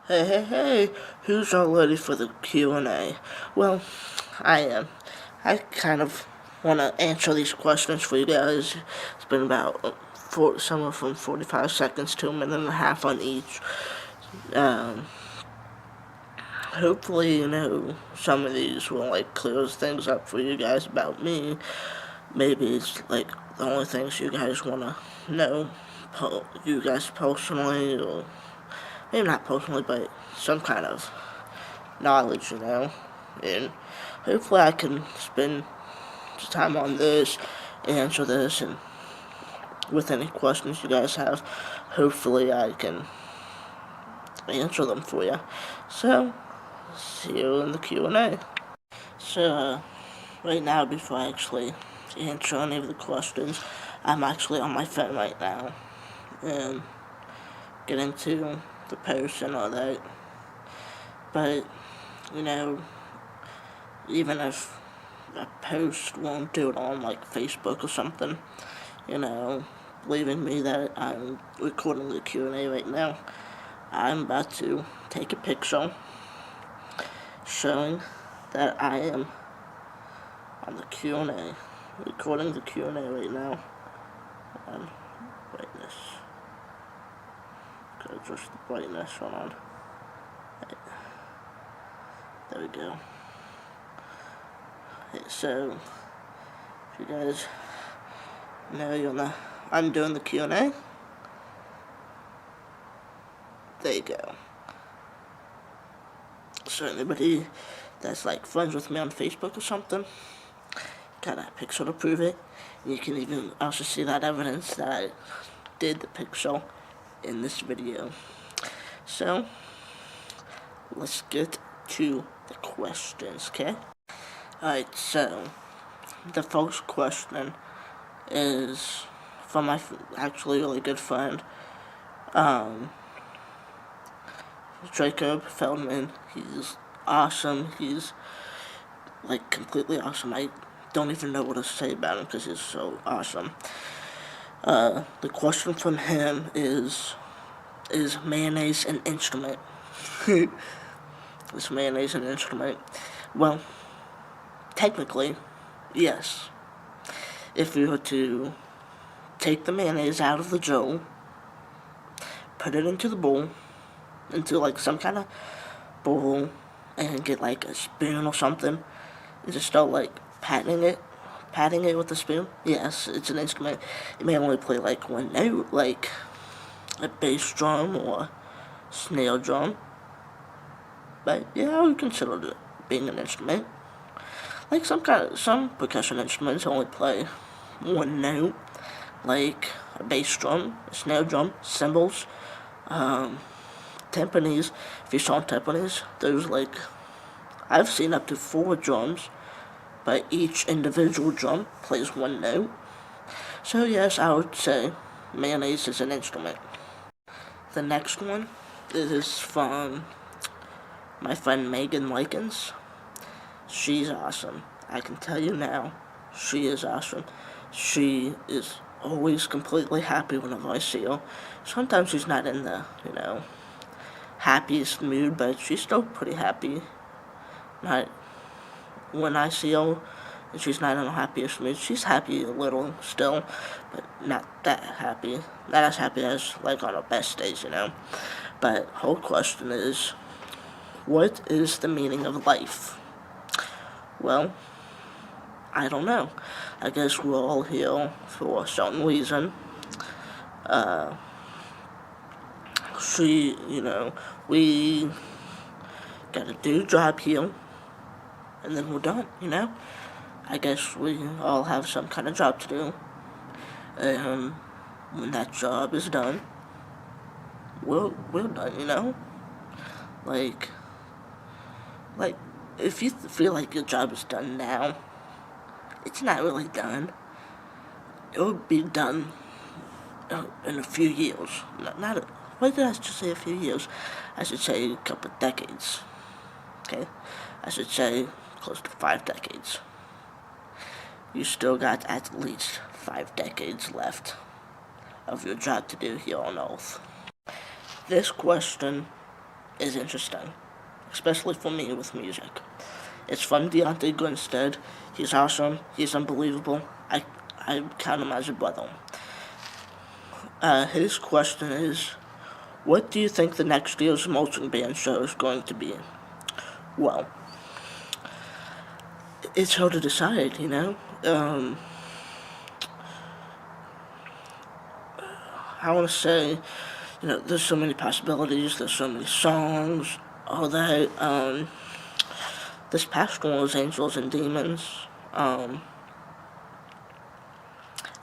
Hey, hey, hey, who's all ready for the Q&A? Well, I am. I kind of want to answer these questions for you guys. It's been about somewhere from 45 seconds to a minute and a half on each. Um, Hopefully, some of these will, clear things up for you guys about me. Maybe it's, the only things you guys want to know, you guys personally, or maybe not personally, but some kind of knowledge, and hopefully I can spend time on this, answer this, and with any questions you guys have, hopefully I can answer them for you. So, see you in the Q&A. So, right now, before I actually answer any of the questions, I'm actually on my phone right now, and getting to the post and all that, but, even if a post won't do it on Facebook or something, believing me that I'm recording the Q&A right now, I'm about to take a picture showing that I am on the Q&A, recording the Q&A right now on brightness. Gotta adjust the brightness, hold on. There we go. So, if you guys know I'm doing the Q&A. There you go. So anybody that's friends with me on Facebook or something, got a picture to prove it. And you can even also see that evidence that I did the picture in this video. So, let's get to the questions, okay? Alright, so, the first question is from my actually really good friend, Jacob Feldman. He's awesome. He's completely awesome. I don't even know what to say about him because he's so awesome. The question from him is mayonnaise an instrument? Is mayonnaise an instrument? Well, technically, yes. If we were to take the mayonnaise out of the jar, put it into the bowl, into some kind of bowl, and get a spoon or something, and just start patting it with a spoon, yes, it's an instrument. It may only play one note, like a bass drum or snare drum, but yeah, I would consider it being an instrument. Some percussion instruments only play one note, like a bass drum, a snare drum, cymbals, timpanis. If you saw timpanis, there's I've seen up to 4 drums, but each individual drum plays one note. So yes, I would say mayonnaise is an instrument. The next one is from my friend Megan Likens. She's awesome. I can tell you now, she is awesome. She is always completely happy whenever I see her. Sometimes she's not in the, happiest mood, but she's still pretty happy. Not when I see her, and she's not in the happiest mood. She's happy a little still, but not that happy. Not as happy as on her best days, But her question is, what is the meaning of life? Well, I don't know. I guess we're all here for a certain reason. We gotta do a job here, and then we're done, I guess we all have some kind of job to do. And when that job is done, we're done, Like, if you feel like your job is done now, it's not really done. It will be done in a few years. Why did I just say a few years? I should say a couple of decades. Okay? I should say close to 5 decades. You still got at least 5 decades left of your job to do here on Earth. This question is interesting, especially for me with music. It's from Deontay Grinstead. He's awesome. He's unbelievable. I count him as a brother. His question is, what do you think the next year's Marching Band show is going to be? Well, it's hard to decide, you know? I want to say, there's so many possibilities, there's so many songs, all that. This past one was Angels and Demons. I'm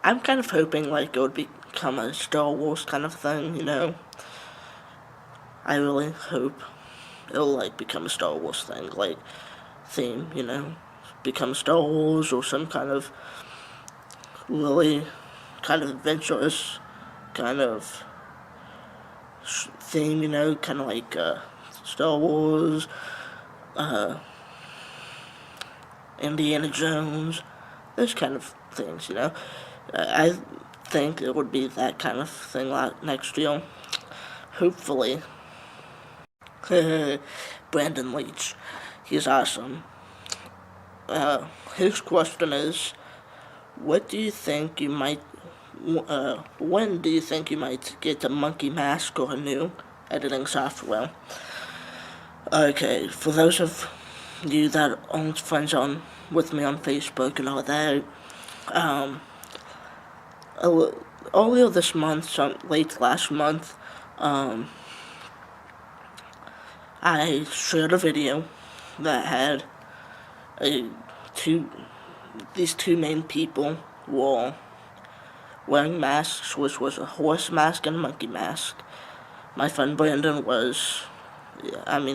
kind of hoping, like, it would become a Star Wars kind of thing, you know? I really hope it'll, like, become a Star Wars thing, like, theme, you know? Become Star Wars or some kind of really kind of adventurous kind of theme, you know? Kind of like, Star Wars, Indiana Jones, those kind of things, you know? I think it would be that kind of thing like next year. Hopefully. Brandon Leach. He's awesome. His question is, what do you think you might, when do you think you might get a Monkey Mask or a new editing software? Okay, for those of you that aren't friends with me on Facebook and all that, earlier this month, late last month, I shared a video that had these two main people were wearing masks, which was a horse mask and a monkey mask. My friend Brandon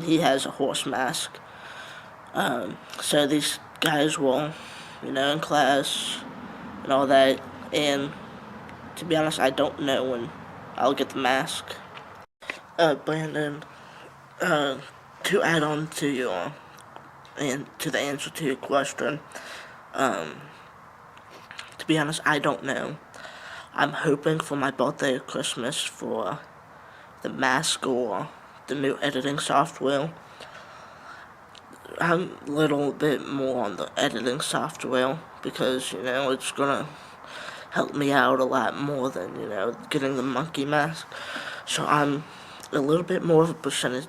he has a horse mask. So these guys were, in class and all that, and to be honest, I don't know when I'll get the mask. Brandon, to add on to the answer to your question, to be honest, I don't know. I'm hoping for my birthday or Christmas for the mask or the new editing software. I'm a little bit more on the editing software because, it's gonna help me out a lot more than, getting the monkey mask. So I'm a little bit more of a percentage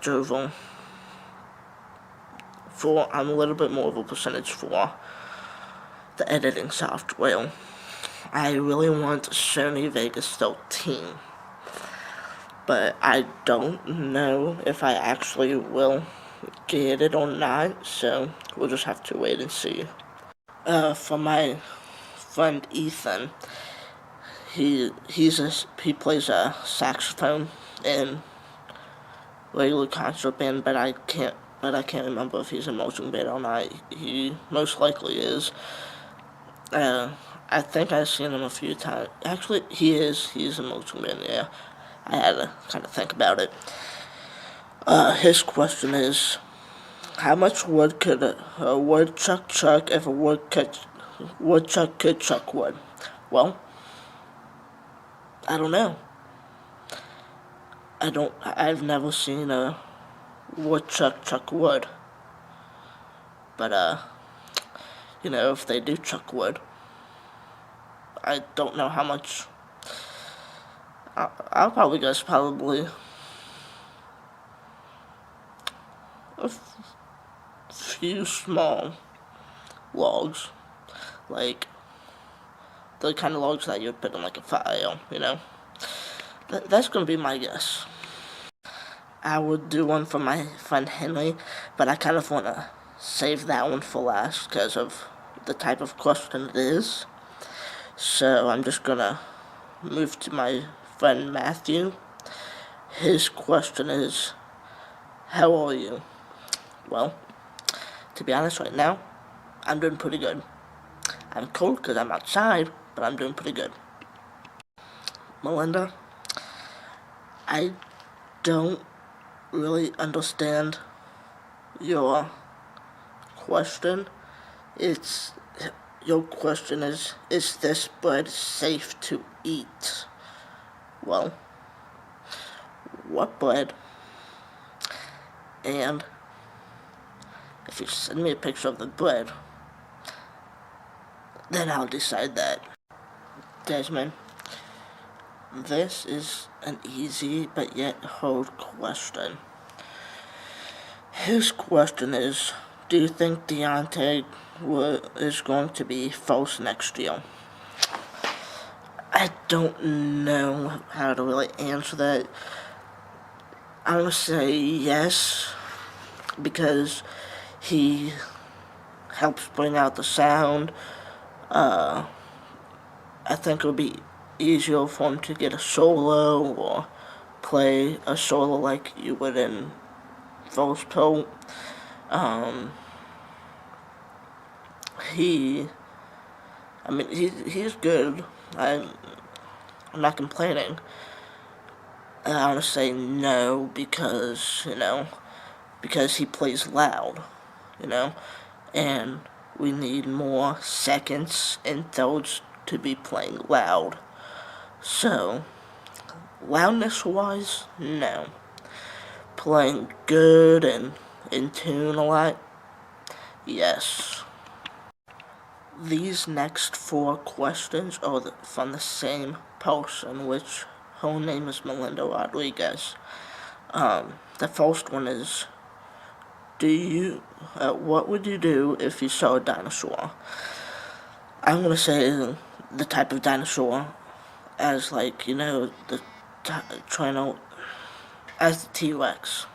for the editing software. I really want Sony Vegas 13, but I don't know if I actually will get it or not, so we'll just have to wait and see. For my friend Ethan, he plays a saxophone in regular concert band, but I can't remember if he's a marching band or not. He most likely is. I think I've seen him a few times. Actually, he's a marching band, yeah. I had to kind of think about it. His question is, how much wood could a woodchuck chuck if a woodchuck could chuck wood? Well, I don't know. I've never seen a woodchuck chuck wood. But, if they do chuck wood, I don't know how much. I'll probably guess a few small logs, like the kind of logs that you'd put in like a fire, That's gonna be my guess. I would do one for my friend Henry, but I kind of want to save that one for last because of the type of question it is. So I'm just gonna move to my friend Matthew. His question is, how are you? Well, to be honest right now, I'm doing pretty good. I'm cold because I'm outside, but I'm doing pretty good. Melinda, I don't really understand your question. Your question is this bread safe to eat? Well, what bread? And if you send me a picture of the bread, then I'll decide that. Desmond, this is an easy but yet hard question. His question is, do you think Deontay is going to be false next year? I don't know how to really answer that. I'm gonna say yes, because he helps bring out the sound. I think it would be easier for him to get a solo or play a solo like you would in False Pro. He, I mean, he's good. I'm not complaining. I want to say no because, because he plays loud, and we need more seconds and thirds to be playing loud. So, loudness-wise, no. Playing good and in tune a lot, yes. These next 4 questions are from the same person, which her name is Melinda Rodriguez. The first one is, what would you do if you saw a dinosaur? I'm gonna say the type of dinosaur as as the T-Rex.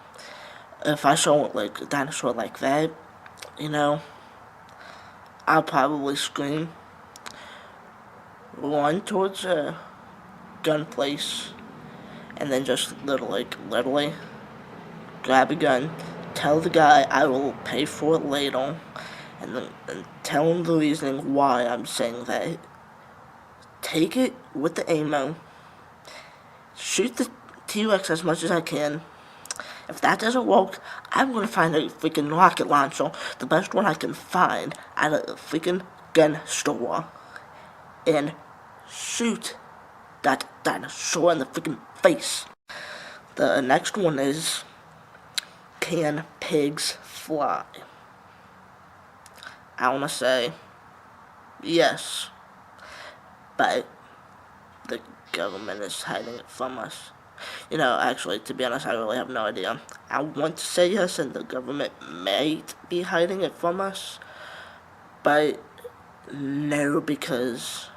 If I saw a dinosaur like that, I'll probably scream, run towards a gun place, and then just literally grab a gun, tell the guy I will pay for it later, and tell him the reasoning why I'm saying that. Take it with the ammo, shoot the T-Rex as much as I can. If that doesn't work, I'm gonna find a freaking rocket launcher, the best one I can find, at a freaking gun store, and shoot that dinosaur in the freaking face. The next one is, can pigs fly? I wanna say yes, but the government is hiding it from us. Actually, to be honest, I really have no idea. I want to say yes, and the government might be hiding it from us, but no, because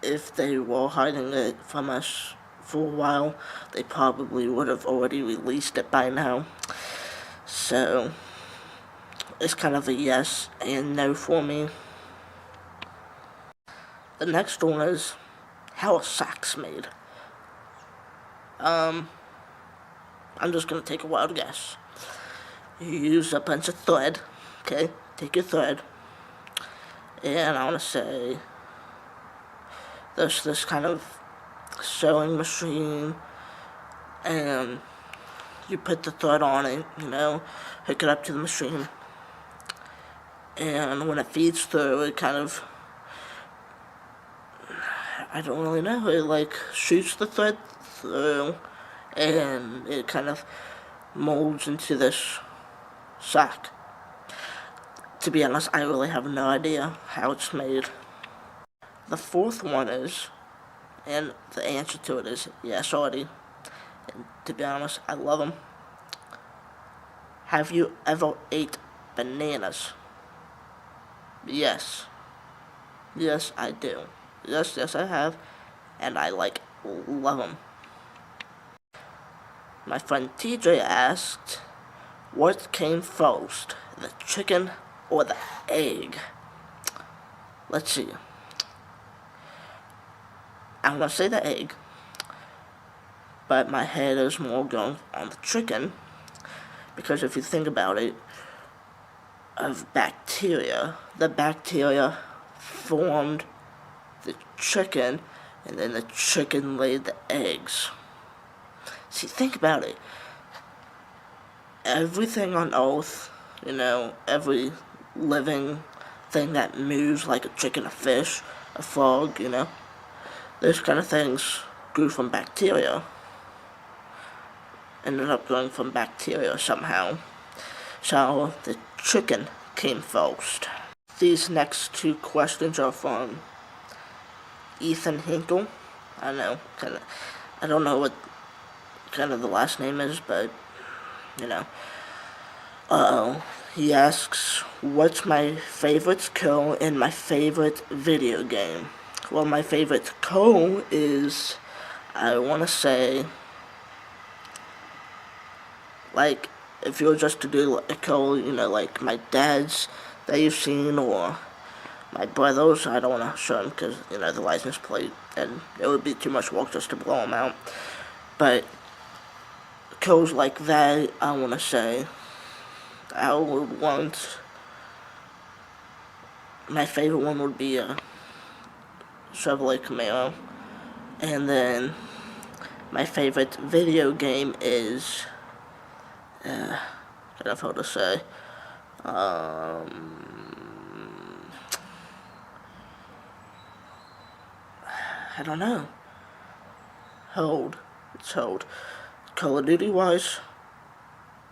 if they were hiding it from us for a while, they probably would have already released it by now. So, it's kind of a yes and no for me. The next one is, how are socks made? I'm just gonna take a wild guess. You use a bunch of thread, okay? Take your thread, and I wanna say there's this kind of sewing machine, and you put the thread on it, hook it up to the machine, and when it feeds through, it kind of, I don't really know, it shoots the thread through, and it kind of molds into this sock. To be honest, I really have no idea how it's made. The fourth one is, and the answer to it is yes already, and to be honest, I love them. Have you ever ate bananas? Yes. Yes, I do. Yes, I have, and I love them. My friend TJ asked, what came first, the chicken or the egg? Let's see. I'm gonna say the egg, but my head is more going on the chicken, because if you think about it, of bacteria, the bacteria formed the chicken, and then the chicken laid the eggs. See, think about it. Everything on Earth, every living thing that moves like a chicken, a fish, a frog, those kind of things grew from bacteria. ended up going from bacteria somehow. So the chicken came first. These next two questions are from Ethan Hinkle. I know, I don't know what kind of the last name is, but you know. He asks, what's my favorite kill in my favorite video game? Well, my favorite kill is, I want to say, like, if you were just to do a kill, like my dad's that you've seen, or my brother's, I don't want to show them because, the license plate, and it would be too much work just to blow them out. But kills like that, I want to say, I would want, my favorite one would be a Chevrolet Camaro, and then my favorite video game is, kind of hard to say, I don't know, it's hold. Call of Duty wise,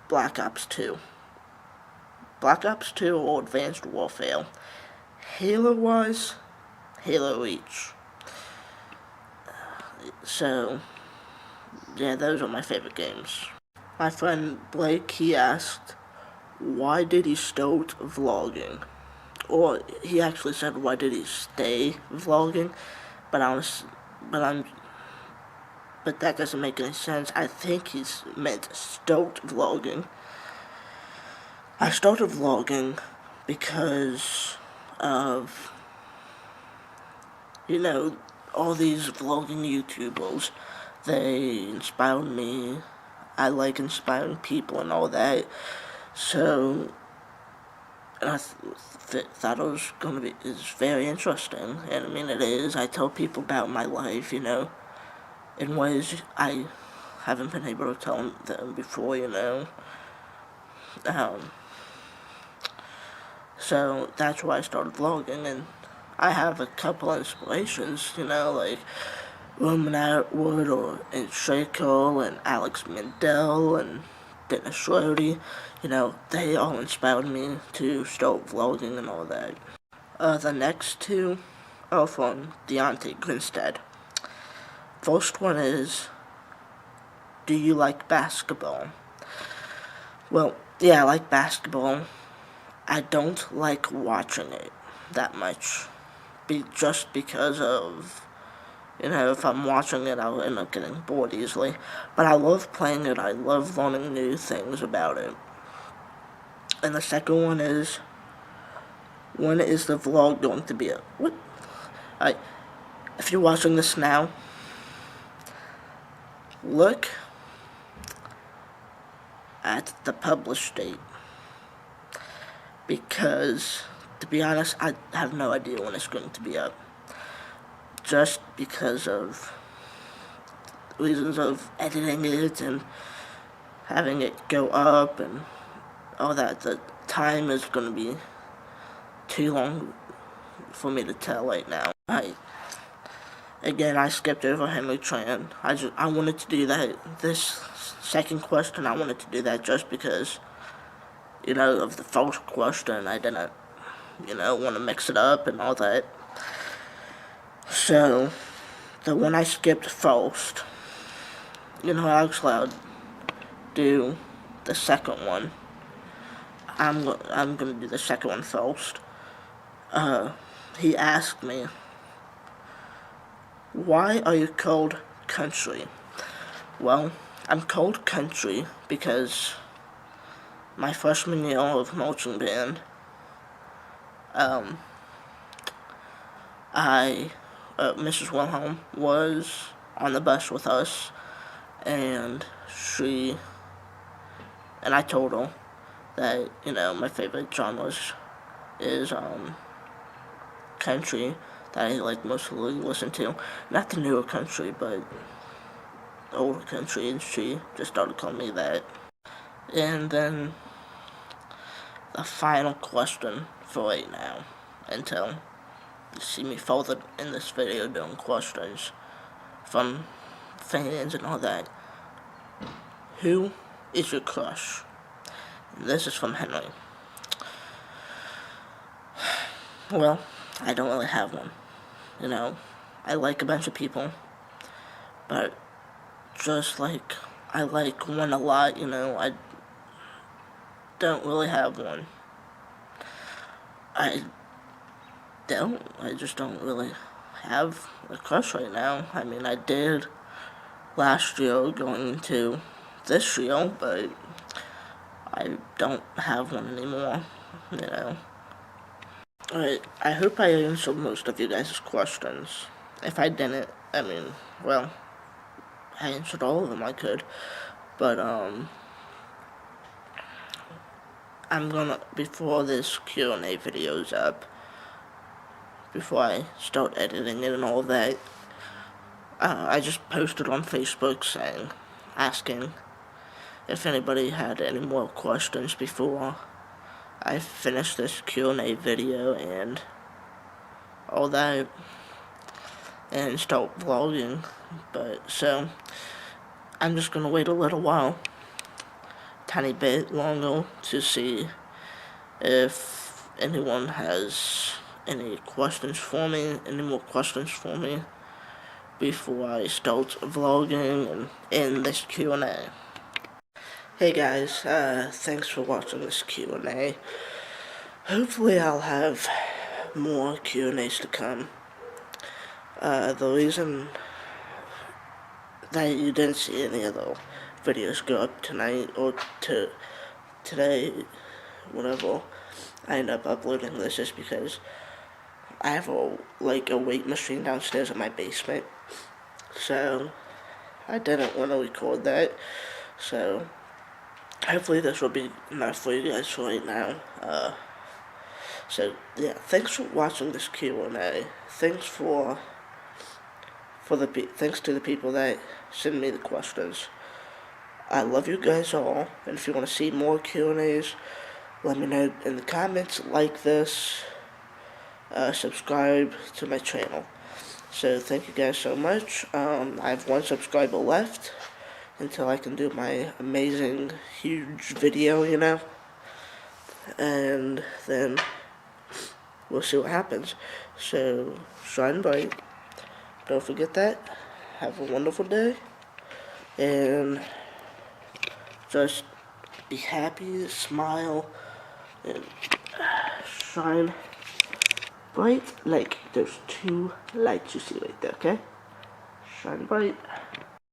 Black Ops 2. Black Ops 2 or Advanced Warfare. Halo wise, Halo Reach. So, yeah, those are my favorite games. My friend Blake, he asked, why did he start vlogging? Or he actually said, why did he stay vlogging? But that doesn't make any sense. I think he's meant start vlogging. I started vlogging because of, all these vlogging YouTubers. They inspired me. I like inspiring people and all that. So, I thought it's very interesting. And I mean, it is. I tell people about my life, in ways I haven't been able to tell them before, So that's why I started vlogging, and I have a couple inspirations, like Roman Atwood and Shay Cole and Alex Mandel and Dennis Schroeder. They all inspired me to start vlogging and all that. The next two are from Deontay Grinstead. First one is, do you like basketball? Well, yeah, I like basketball. I don't like watching it that much. Just because of, if I'm watching it, I'll end up getting bored easily. But I love playing it. I love learning new things about it. And the second one is, when is the vlog going to be up? What? If you're watching this now, look at the published date. Because, to be honest, I have no idea when it's going to be up. Just because of reasons of editing it and having it go up and all that. The time is going to be too long for me to tell right now. I skipped over Henry Tran. I wanted to do that. This second question, I wanted to do that just because, of the first question. I didn't, want to mix it up and all that. So, the one I skipped first, actually I'll do the second one. I'm gonna do the second one first. He asked me, why are you called country? Well, I'm called country because my freshman year of marching band, Mrs. Wilhelm was on the bus with us, and I told her that, my favorite genres is, country, that I mostly listen to. Not the newer country, but older country, and she just started calling me that. And then the final question for right now, until you see me further in this video doing questions from fans and all that. Who is your crush? This is from Henry. Well, I don't really have one. You know, I like a bunch of people, but just like I like one a lot, you know, I don't really have one. I just don't really have a crush right now. I mean, I did last year going into this year, but I don't have one anymore, you know. Alright, I hope I answered most of you guys' questions. If I didn't, I mean, well, I answered all of them I could. But, I'm gonna, before this Q&A video's up, before I start editing it and all that, I just posted on Facebook asking if anybody had any more questions before I finish this Q&A video and all that, and start vlogging. But, so, I'm just gonna wait a little while, tiny bit longer, to see if anyone has any questions for me, any more questions for me, before I start vlogging and end this Q&A. Hey guys, thanks for watching this Q&A. Hopefully I'll have more Q&As to come. The reason that you didn't see any of the videos go up tonight, or today, whenever I end up uploading this, is because I have a weight machine downstairs in my basement. So, I didn't want to record that. So, hopefully this will be enough for you guys for right now. So yeah, thanks for watching this Q&A. Thanks to the people that send me the questions. I love you guys all, and if you want to see more Q&As, let me know in the comments. Like this, subscribe to my channel. So thank you guys so much. I have 1 subscriber left until I can do my amazing, huge video, you know, and then we'll see what happens. So, shine bright. Don't forget that. Have a wonderful day. And just be happy, smile, and shine bright like those 2 lights you see right there, okay? Shine bright.